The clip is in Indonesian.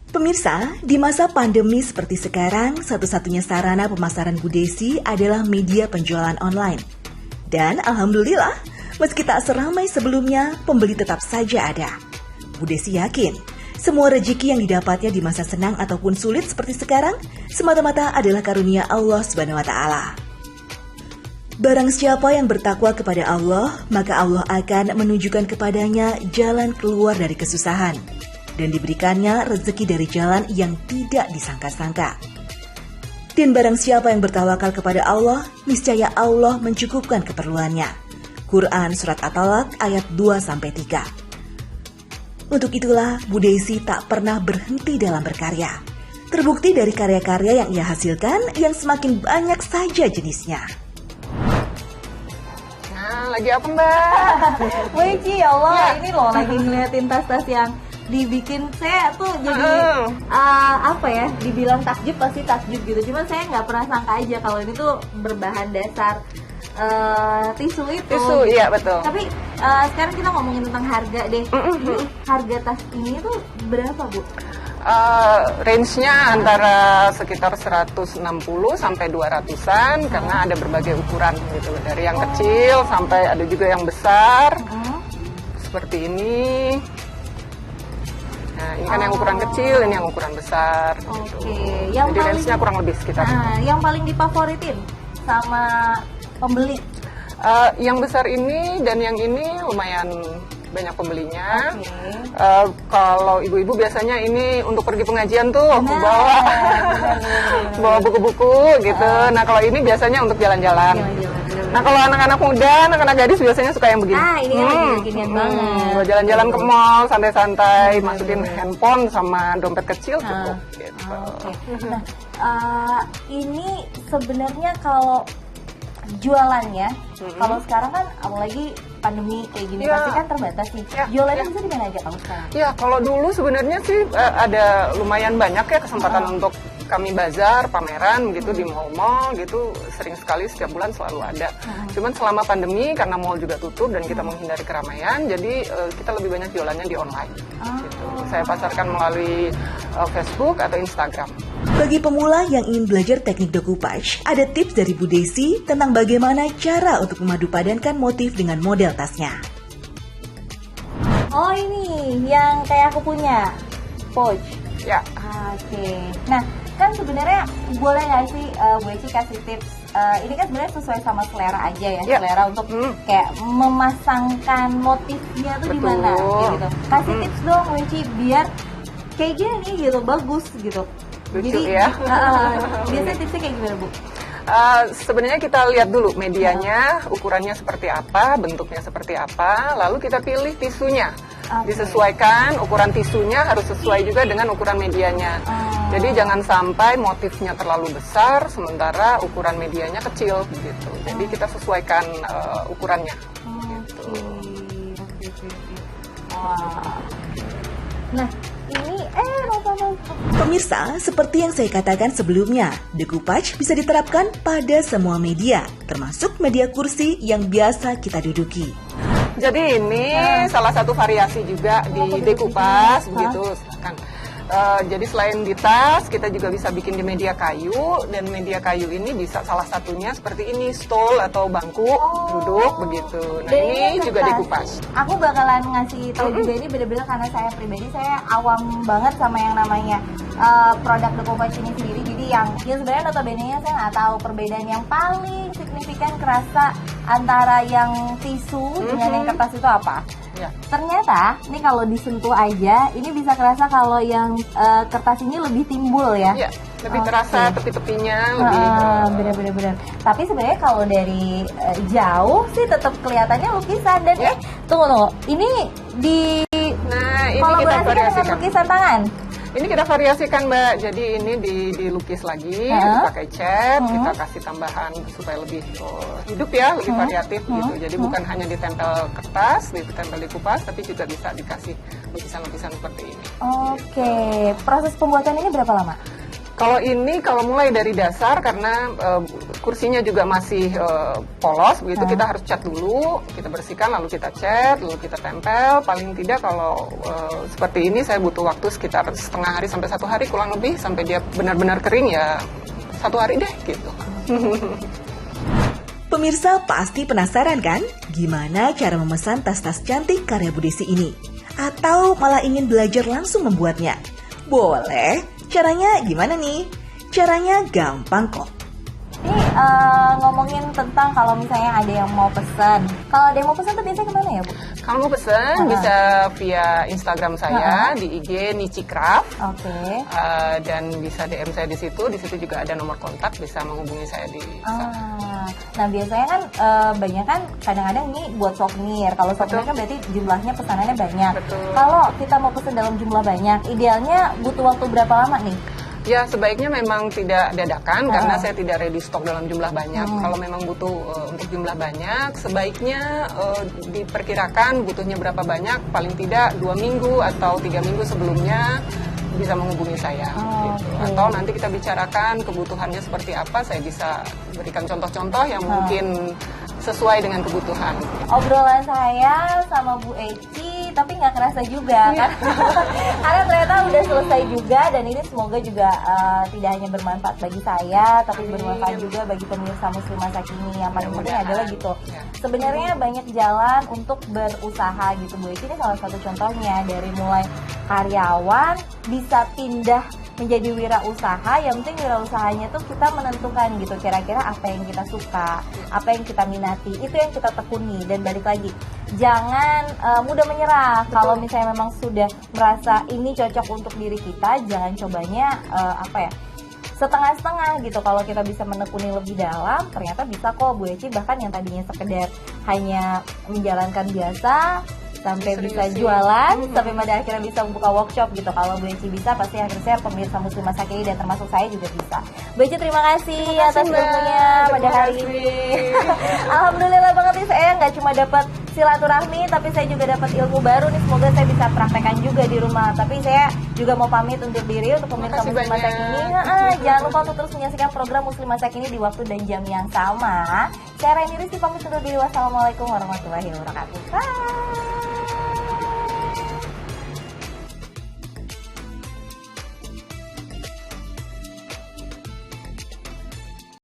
Pemirsa, di masa pandemi seperti sekarang, satu-satunya sarana pemasaran Bu Desi adalah media penjualan online. Dan alhamdulillah, meski tak seramai sebelumnya, pembeli tetap saja ada. Bu Desi yakin, semua rezeki yang didapatnya di masa senang ataupun sulit seperti sekarang, semata-mata adalah karunia Allah SWT. Barang siapa yang bertakwa kepada Allah, maka Allah akan menunjukkan kepadanya jalan keluar dari kesusahan. Dan diberikannya rezeki dari jalan yang tidak disangka-sangka. Dan barang siapa yang bertawakal kepada Allah, niscaya Allah mencukupkan keperluannya. Quran Surat At-Talaq ayat 2-3. Untuk itulah Bu Desi tak pernah berhenti dalam berkarya. Terbukti dari karya-karya yang ia hasilkan yang semakin banyak saja jenisnya. Nah, lagi apa Mbak? Weci, ya Allah, ini loh lagi ngeliatin tas-tas yang dibikin. Saya tuh jadi apa ya, dibilang takjub pasti takjub gitu, cuman saya nggak pernah sangka aja kalau ini tuh berbahan dasar tisu itu. Tisu, iya betul. Tapi sekarang kita ngomongin tentang harga deh. Ini harga tas ini tuh berapa, Bu? Range-nya antara sekitar 160 sampai 200-an karena ada berbagai ukuran gitu, dari yang kecil sampai ada juga yang besar. Seperti ini. Nah, ini kan yang ukuran kecil, ini yang ukuran besar. Gitu. Jadi range-nya kurang lebih sekitar. Yang paling difavoritin sama pembeli? Yang besar ini dan yang ini lumayan banyak pembelinya. Kalau ibu-ibu biasanya ini untuk pergi pengajian tuh bawa buku-buku gitu. Nah, kalau ini biasanya untuk jalan-jalan. Nah, kalau anak-anak muda, anak-anak gadis biasanya suka yang begini. Ini kan beginian banget. Jalan-jalan ke mall, santai-santai, masukin handphone sama dompet kecil cukup. Gitu. Nah, ini sebenarnya kalau jualannya, kalau sekarang kan apalagi pandemi kayak gini pasti kan terbatas nih. Jualannya bisa di mana aja kalau sekarang? Ya, kalau dulu sebenarnya sih ada lumayan banyak ya kesempatan untuk kami bazar, pameran gitu di mall-mall gitu, sering sekali setiap bulan selalu ada. Cuman selama pandemi karena mall juga tutup dan kita menghindari keramaian, jadi kita lebih banyak jualannya di online. Gitu. Saya pasarkan melalui Facebook atau Instagram. Bagi pemula yang ingin belajar teknik decoupage, ada tips dari Bu Desi tentang bagaimana cara untuk memadupadankan motif dengan model tasnya. Oh, ini yang kayak aku punya, pouch. Ya. Nah, kan sebenarnya boleh nggak sih Bu Eci kasih tips? Ini kan sebenarnya sesuai sama selera aja ya, selera untuk kayak memasangkan motifnya tuh di mana gitu. Kasih tips dong Bu Eci biar kayak gini nih gitu, bagus gitu. Lucu ya. Biasanya tipsnya kayak gimana, Bu? Sebenarnya kita lihat dulu medianya, ukurannya seperti apa, bentuknya seperti apa, lalu kita pilih tisunya. Disesuaikan, ukuran tisunya harus sesuai juga dengan ukuran medianya. Jadi jangan sampai motifnya terlalu besar, sementara ukuran medianya kecil gitu. Jadi kita sesuaikan ukurannya. Gitu. Nah, ini Pemirsa, seperti yang saya katakan sebelumnya, decoupage bisa diterapkan pada semua media, termasuk media kursi yang biasa kita duduki. Jadi ini salah satu variasi juga di decoupage begitu, silakan. Jadi selain di tas, kita juga bisa bikin di media kayu, dan media kayu ini bisa salah satunya seperti ini, stool atau bangku duduk begitu. Nah, ini juga decoupage. Aku bakalan ngasih tahu juga ini bener-bener karena saya pribadi, saya awam banget sama yang namanya produk decoupage ini sendiri. Jadi yang sebenarnya notabene-nya saya nggak tahu perbedaan yang paling signifikan kerasa antara yang tisu dengan yang kertas itu apa. Ternyata ini kalau disentuh aja, ini bisa kerasa kalau yang kertas ini lebih timbul ya. Iya, lebih terasa tepi-tepinya lebih. Bener-bener. Tapi sebenarnya kalau dari jauh sih tetap kelihatannya lukisan dan tunggu. Ini di ini kita variasikan dengan lukisan tangan. Ini kita variasikan Mbak, jadi ini dilukis lagi, pakai cat, kita kasih tambahan supaya lebih hidup ya, lebih variatif gitu. Jadi bukan hanya ditempel kertas, ditempel di kupas, tapi juga bisa dikasih lukisan-lukisan seperti ini. Proses pembuatan ini berapa lama? Kalau ini kalau mulai dari dasar karena kursinya juga masih polos begitu, kita harus cat dulu, kita bersihkan lalu kita cat, lalu kita tempel. Paling tidak kalau seperti ini saya butuh waktu sekitar setengah hari sampai 1 hari kurang lebih sampai dia benar-benar kering ya 1 hari deh gitu. Pemirsa pasti penasaran kan gimana cara memesan tas-tas cantik karya Bu Desi ini? Atau malah ingin belajar langsung membuatnya? Boleh, caranya gimana nih? Caranya gampang kok. Ini ngomongin tentang kalau misalnya ada yang mau pesan. Kalau ada yang mau pesan tuh biasanya kemana ya Bu? Kalau mau pesan bisa via Instagram saya di IG Nici Craft. Oke. Dan bisa DM saya di situ. Di situ juga ada nomor kontak, bisa menghubungi saya di sana. Nah biasanya kan banyak kan kadang-kadang ini buat souvenir. Kalau souvenir kan berarti jumlahnya pesanannya banyak. Betul. Kalau kita mau pesan dalam jumlah banyak, idealnya butuh waktu berapa lama nih? Ya sebaiknya memang tidak dadakan karena saya tidak ready stock dalam jumlah banyak. Kalau memang butuh untuk jumlah banyak, sebaiknya diperkirakan butuhnya berapa banyak. Paling tidak 2 minggu atau 3 minggu sebelumnya bisa menghubungi saya. Gitu. Atau nanti kita bicarakan kebutuhannya seperti apa. Saya bisa berikan contoh-contoh yang mungkin sesuai dengan kebutuhan. Obrolan saya sama Bu Eci tapi nggak kerasa juga kan karena ternyata udah selesai juga, dan ini semoga juga tidak hanya bermanfaat bagi saya tapi bermanfaat juga bagi pemirsa Muslimah Sakini. Yang paling penting adalah gitu, sebenarnya banyak jalan untuk berusaha gitu. Bu Eci ini salah satu contohnya, dari mulai karyawan bisa pindah menjadi wirausaha. Yang penting wirausahanya tuh kita menentukan gitu kira-kira apa yang kita suka, apa yang kita minati, itu yang kita tekuni. Dan balik lagi, jangan mudah menyerah. Kalau misalnya memang sudah merasa ini cocok untuk diri kita, jangan cobanya setengah-setengah gitu. Kalau kita bisa menekuni lebih dalam, ternyata bisa kok Bu Eci. Bahkan yang tadinya sekedar hanya menjalankan biasa sampai bisa jualan, sampai pada akhirnya bisa membuka workshop gitu. Kalau Bu Eci bisa, pasti akhirnya pemirsa Muslimah Sakini dan termasuk saya juga bisa. Bu Eci terima kasih atas ilmunya pada hari ini. Alhamdulillah banget nih, saya nggak cuma dapat silaturahmi, tapi saya juga dapat ilmu baru nih. Semoga saya bisa praktekkan juga di rumah. Tapi saya juga mau pamit undur diri untuk pemirsa Muslimah Sakini. Jangan lupa untuk terus menyaksikan program Muslimah Sakini di waktu dan jam yang sama. Saya Raini Rizky pamit undur diri. Wassalamualaikum warahmatullahi wabarakatuh. Bye.